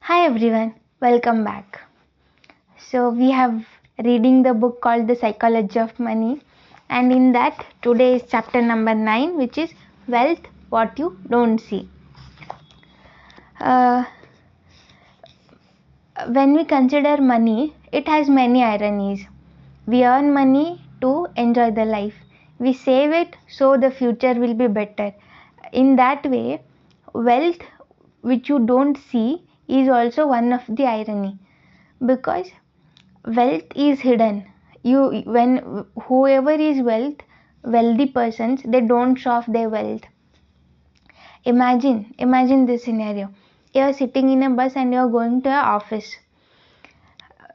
Hi everyone, welcome back. So we have reading the book called The Psychology of Money, and in that today is chapter number 9, which is Wealth What You Don't See. Uh, when we consider money, it has many ironies. We earn money to enjoy the life. We save it so the future will be better. In that way, wealth which you don't see is also one of the irony, because wealth is hidden. When whoever is wealthy persons, they don't show off their wealth. Imagine this scenario. You are sitting in a bus and you are going to your office.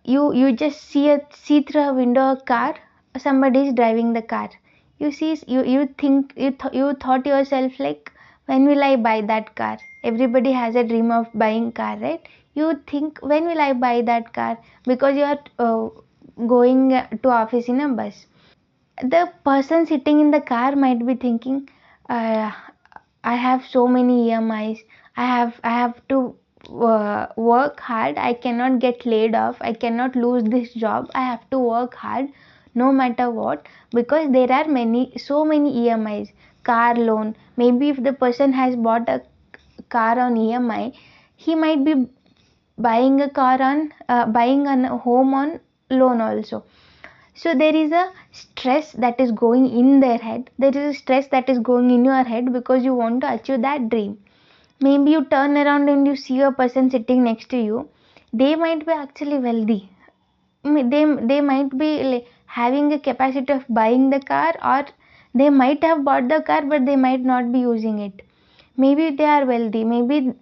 You just see through a window a car. Somebody is driving the car. You thought yourself, like, when will I buy that car? Everybody has a dream of buying car, right? You think, when will I buy that car? Because you are going to office in a bus. The person sitting in the car might be thinking, uh, I have so many EMIs. I have to work hard. I cannot get laid off. I cannot lose this job. I have to work hard no matter what, because there are so many EMIs. Car loan, maybe if the person has bought a car on EMI, he might be buying a home on loan also. So there is a stress that is going in their head. There is a stress that is going in your head because you want to achieve that dream. Maybe you turn around and you see a person sitting next to you. They might be actually wealthy. They might be like having a capacity of buying the car, or they might have bought the car but they might not be using it. Maybe they are wealthy. Maybe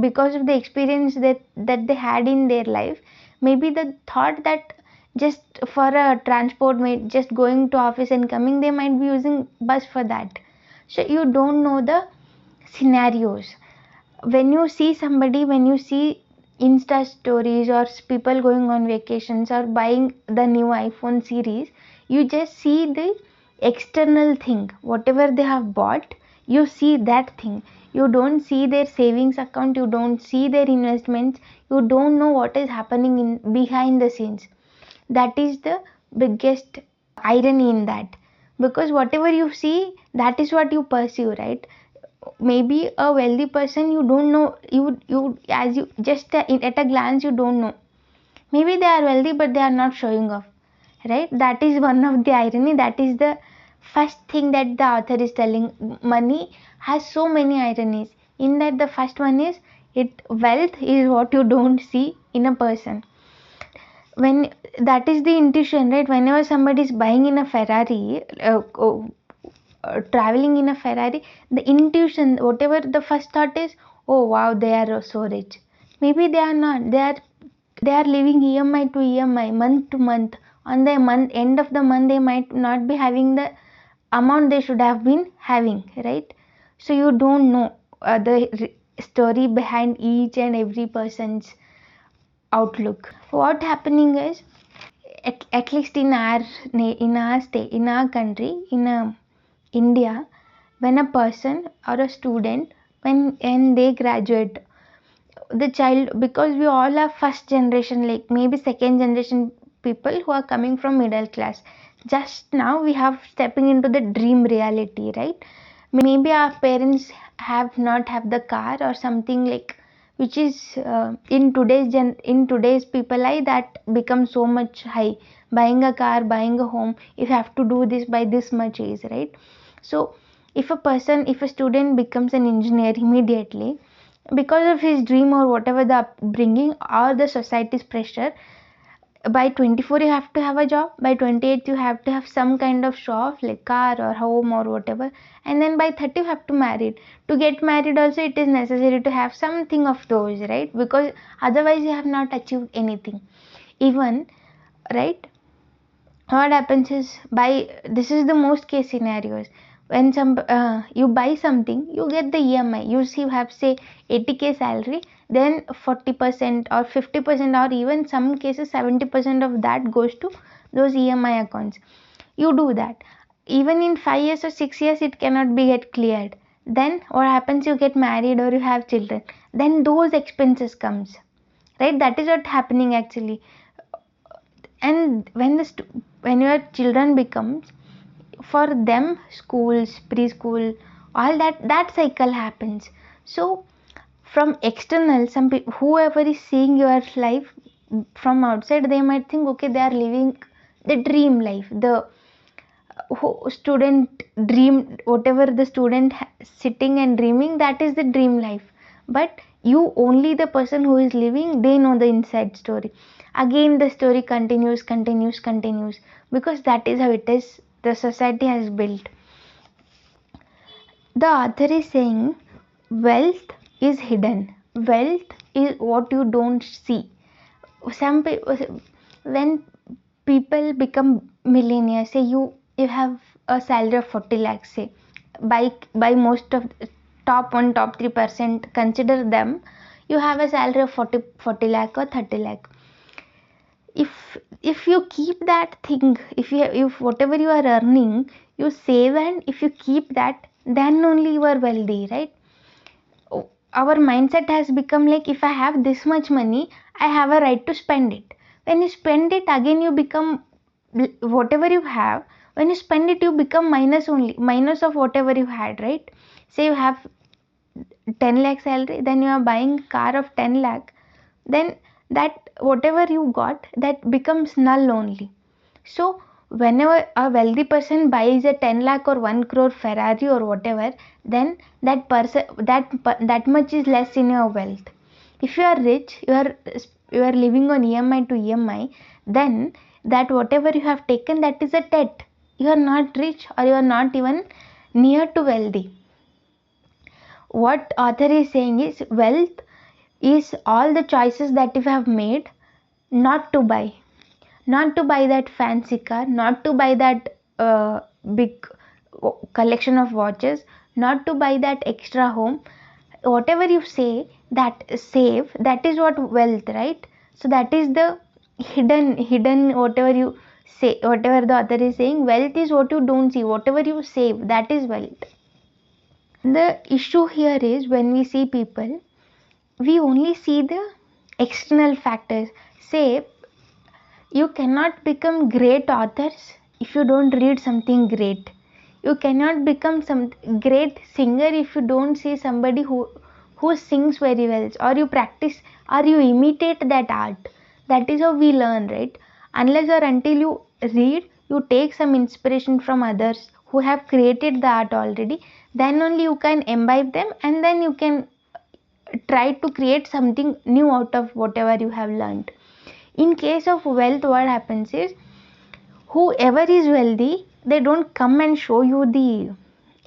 because of the experience that they had in their life, maybe the thought that just for a transport, just going to office and coming, they might be using bus for that. So you don't know the scenarios. When you see Insta stories or people going on vacations or buying the new iPhone series, you just see the external thing, whatever they have bought. You see that thing. You don't see their savings account. You don't see their investments. You don't know what is happening in behind the scenes. That is the biggest irony in that, because whatever you see, that is what you pursue, right? Maybe a wealthy person, you don't know, you as you just at a glance you don't know. Maybe they are wealthy but they are not showing off, right? That is one of the irony. That is the first thing that the author is telling. Money has so many ironies. In that, the first one is, it wealth is what you don't see in a person. When that is the intuition, right? Whenever somebody is buying in a Ferrari, traveling in a Ferrari, the intuition, whatever the first thought is, oh wow, they are so rich. Maybe they are not. They are living EMI to EMI, month to month. On the end of the month, they might not be having the amount they should have been having, right? So you don't know the story behind each and every person's outlook. What happening is, at least in our state, in our country, in India, when a person or a student, when they graduate, the child, because we all are first generation, like maybe second generation people who are coming from middle class, just now we have stepping into the dream reality, right? Maybe our parents have not have the car or something, like, which is in today's people life, that becomes so much high. Buying a car, buying a home, if you have to do this by this much age, right? So if a student becomes an engineer immediately, because of his dream or whatever the upbringing or the society's pressure, by 24 you have to have a job, by 28 you have to have some kind of show off, like car or home or whatever, and then by 30 you have to marry. To get married also, it is necessary to have something of those, right? Because otherwise you have not achieved anything. Even, right, what happens is, by this is the most case scenarios. When you buy something, you get the EMI. You see, you have say 80k salary, then 40% or 50%, or even some cases 70% of that goes to those EMI accounts. You do that. Even in 5 years or 6 years, it cannot be get cleared. Then what happens? You get married or you have children, then those expenses comes. right? That is what happening actually. And when your children becomes, for them schools, preschool, all that cycle happens. So from external, whoever is seeing your life from outside, they might think, okay, they are living the dream life, the student dream, whatever the student sitting and dreaming, that is the dream life. But you, only the person who is living, they know the inside story. Again the story continues, because that is how it is, the society has built. The author is saying wealth is hidden. Wealth is what you don't see. Some people, when people become millionaires, say you have a salary of 40 lakhs, say, by most of top 1 top 3% consider them, you have a salary of 40 lakh or 30 lakh. If you keep that thing, if whatever you are earning you save, and if you keep that, then only you are wealthy, right? Our mindset has become like, if I have this much money, I have a right to spend it. When you spend it, again you become, whatever you have, when you spend it, you become minus, only minus of whatever you had, right? Say you have 10 lakh salary, then you are buying car of 10 lakh, then that whatever you got, that becomes null only. So whenever a wealthy person buys a 10 lakh or 1 crore Ferrari or whatever, then that person, that much is less in your wealth. If you are rich, you are living on EMI to EMI, then that whatever you have taken, that is a debt. You are not rich, or you are not even near to wealthy. What author is saying is, wealth is all the choices that you have made not to buy. Not to buy that fancy car, not to buy that big collection of watches, not to buy that extra home. Whatever you say, that save, that is what wealth, right? So that is the hidden whatever you say, whatever the author is saying, wealth is what you don't see, whatever you save, that is wealth. The issue here is, when we see people, we only see the external factors. Say, you cannot become great authors if you don't read something great. You cannot become some great singer if you don't see somebody who sings very well, or you practice, or you imitate that art. That is how we learn, right? Unless or until you read, you take some inspiration from others who have created the art already, then only you can imbibe them, and then you can try to create something new out of whatever you have learned. In case of wealth, what happens is, whoever is wealthy, they don't come and show you the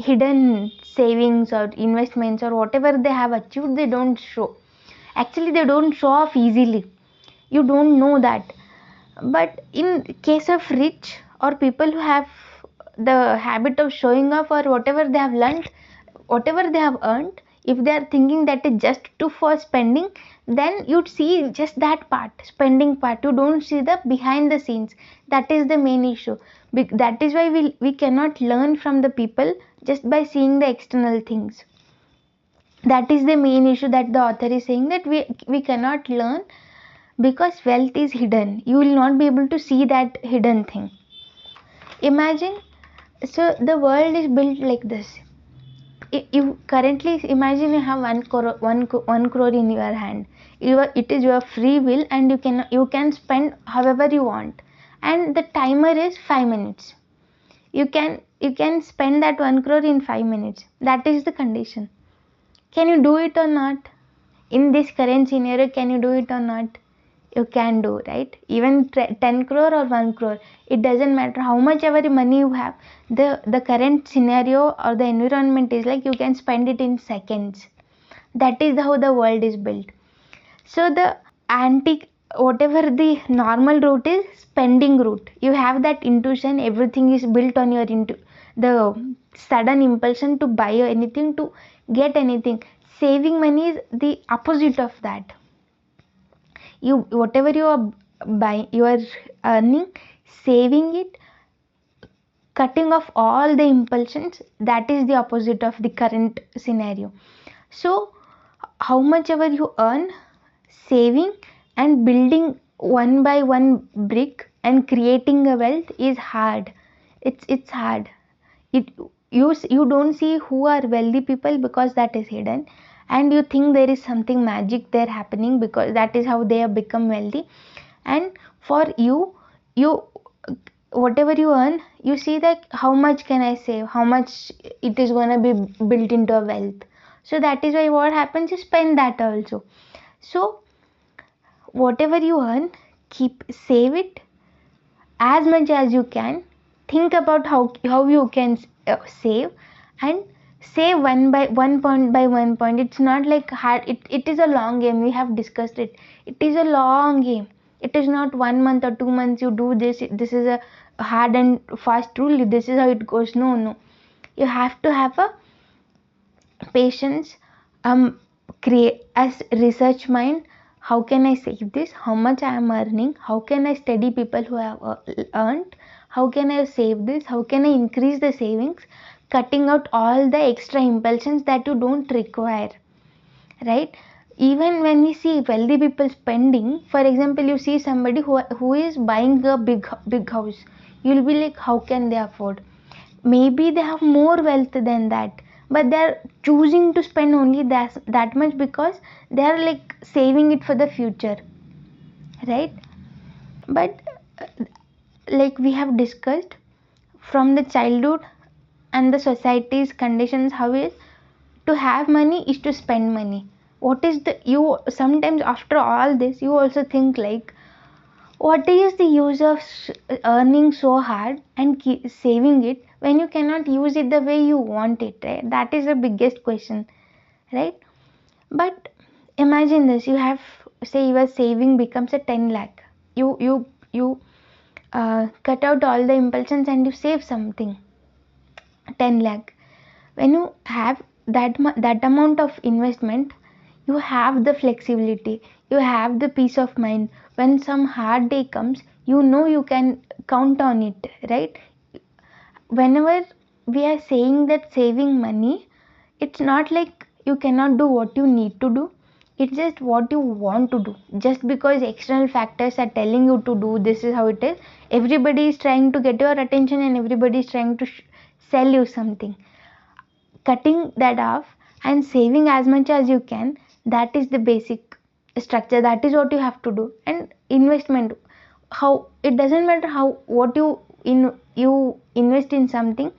hidden savings or investments or whatever they have achieved. They don't show. Actually, they don't show off easily. You don't know that. But in case of rich or people who have the habit of showing off, or whatever they have learned, whatever they have earned, if they are thinking that is just too for spending, then you'd see just that part, spending part. You don't see the behind the scenes. That is the main issue. That is why we cannot learn from the people just by seeing the external things. That is the main issue that the author is saying, that we cannot learn, because wealth is hidden. You will not be able to see that hidden thing. Imagine, so the world is built like this. You currently imagine you have 1 crore in your hand. It is your free will, and you can spend however you want, and the timer is 5 minutes. You can spend that 1 crore in 5 minutes. That is the condition. Can you do it or not? In this current scenario, can you do it or not? You can do, right? Even 10 crore or 1 crore, it doesn't matter how much ever money you have. The current scenario or the environment is like, you can spend it in seconds. That is how the world is built. So the whatever the normal route is, spending route, you have that intuition, everything is built on your the sudden impulsion to buy anything, to get anything. Saving money is the opposite of that. Whatever you are buying, you are earning, saving it, cutting off all the impulsions, that is the opposite of the current scenario. So how much ever you earn, saving, and building one by one brick and creating a wealth is hard. It's hard. it you don't see who are wealthy people because that is hidden, and you think there is something magic there happening because that is how they have become wealthy. And for you whatever you earn, you see that how much can I save, how much it is going to be built into a wealth. So that is why what happens, you spend that also. So whatever you earn, keep save it as much as you can. Think about how you can save, and save one point by one point. It's not like hard, it is a long game. We have discussed it. It is a long game. It is not 1 month or 2 months you do this. This is a hard and fast rule, this is how it goes. No, you have to have a patience. Create as research mind, how can I save this, how much I am earning, how can I study people who have earned, how can I save this, how can I increase the savings, cutting out all the extra impulsions that you don't require, right? Even when we see wealthy people spending, for example, you see somebody who is buying a big house, you'll be like, how can they afford? Maybe they have more wealth than that, but they're choosing to spend only that much because they're like saving it for the future, right? But like we have discussed, from the childhood and the society's conditions, how is to have money is to spend money. What is the you sometimes after all this you also think like, what is the use of earning so hard and keep saving it when you cannot use it the way you want it, right? That is the biggest question, right? But imagine this, you have, say your saving becomes a 10 lakh. You cut out all the impulsions and you save something 10 lakh. When you have that amount of investment, you have the flexibility, you have the peace of mind. When some hard day comes, you know you can count on it, right? Whenever we are saying that saving money, it's not like you cannot do what you need to do, it's just what you want to do. Just because external factors are telling you to do, this is how it is, everybody is trying to get your attention and everybody is trying to sell you something. Cutting that off and saving as much as you can, that is the basic structure, that is what you have to do. And investment, how it doesn't matter how what you invest in something,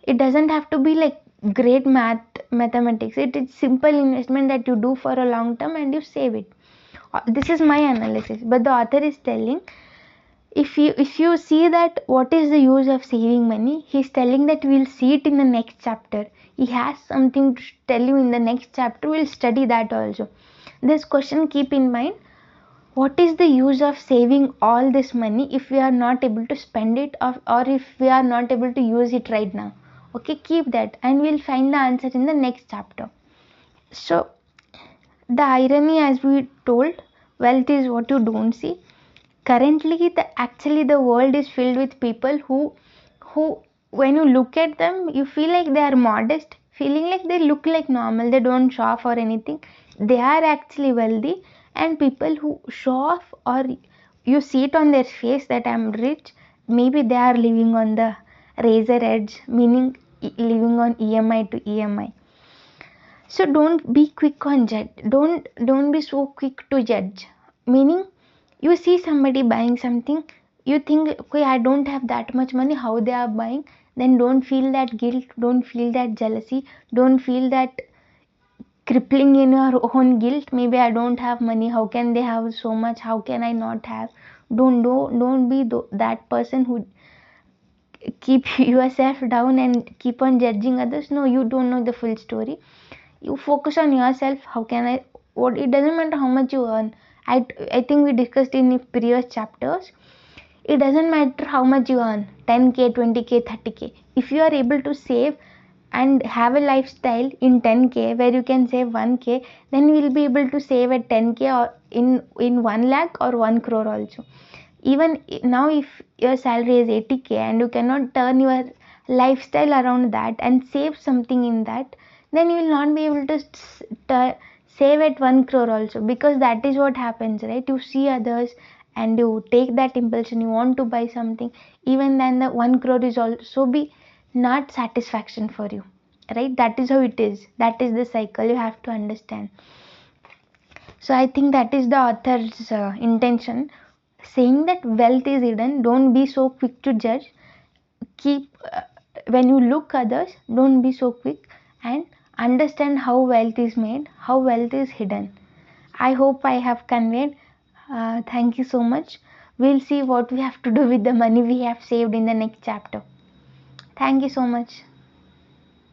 it doesn't have to be like great mathematics. It is simple investment that you do for a long term and you save it. This is my analysis, but the author is telling, if you see that what is the use of saving money, he's telling that we'll see it in the next chapter. He has something to tell you in the next chapter, we'll study that also. This question keep in mind, what is the use of saving all this money if we are not able to spend it, or if we are not able to use it right now? Okay, keep that and we'll find the answer in the next chapter. So the irony, as we told, wealth is what you don't see. Currently actually the world is filled with people who when you look at them you feel like they are modest, feeling like they look like normal, they don't show off or anything, they are actually wealthy. And people who show off, or you see it on their face that I'm rich, maybe they are living on the razor edge, meaning living on EMI to EMI. So don't be quick on judge, don't be so quick to judge. Meaning, you see somebody buying something, you think, okay, I don't have that much money, how they are buying? Then don't feel that guilt, don't feel that jealousy, don't feel that crippling in your own guilt. Maybe I don't have money, how can they have so much, how can I not have? Don't be that person who keep yourself down and keep on judging others. No, you don't know the full story. You focus on yourself. How can I, what, it doesn't matter how much you earn. I think we discussed in the previous chapters, it doesn't matter how much you earn, 10k, 20k, 30k. If you are able to save and have a lifestyle in 10k where you can save 1k, then you will be able to save at 10k or in 1 lakh or 1 crore also. Even now, if your salary is 80k and you cannot turn your lifestyle around that and save something in that, then you will not be able to save at 1 crore also, because that is what happens, right? You see others and you take that impulsion, you want to buy something, even then the 1 crore is also be not satisfaction for you, right? That is how it is, that is the cycle, you have to understand. So I think that is the author's intention, saying that wealth is hidden. Don't be so quick to judge. Keep when you look others, don't be so quick, and understand how wealth is made, how wealth is hidden. I hope I have conveyed. Thank you so much. We'll see what we have to do with the money we have saved in the next chapter. Thank you so much.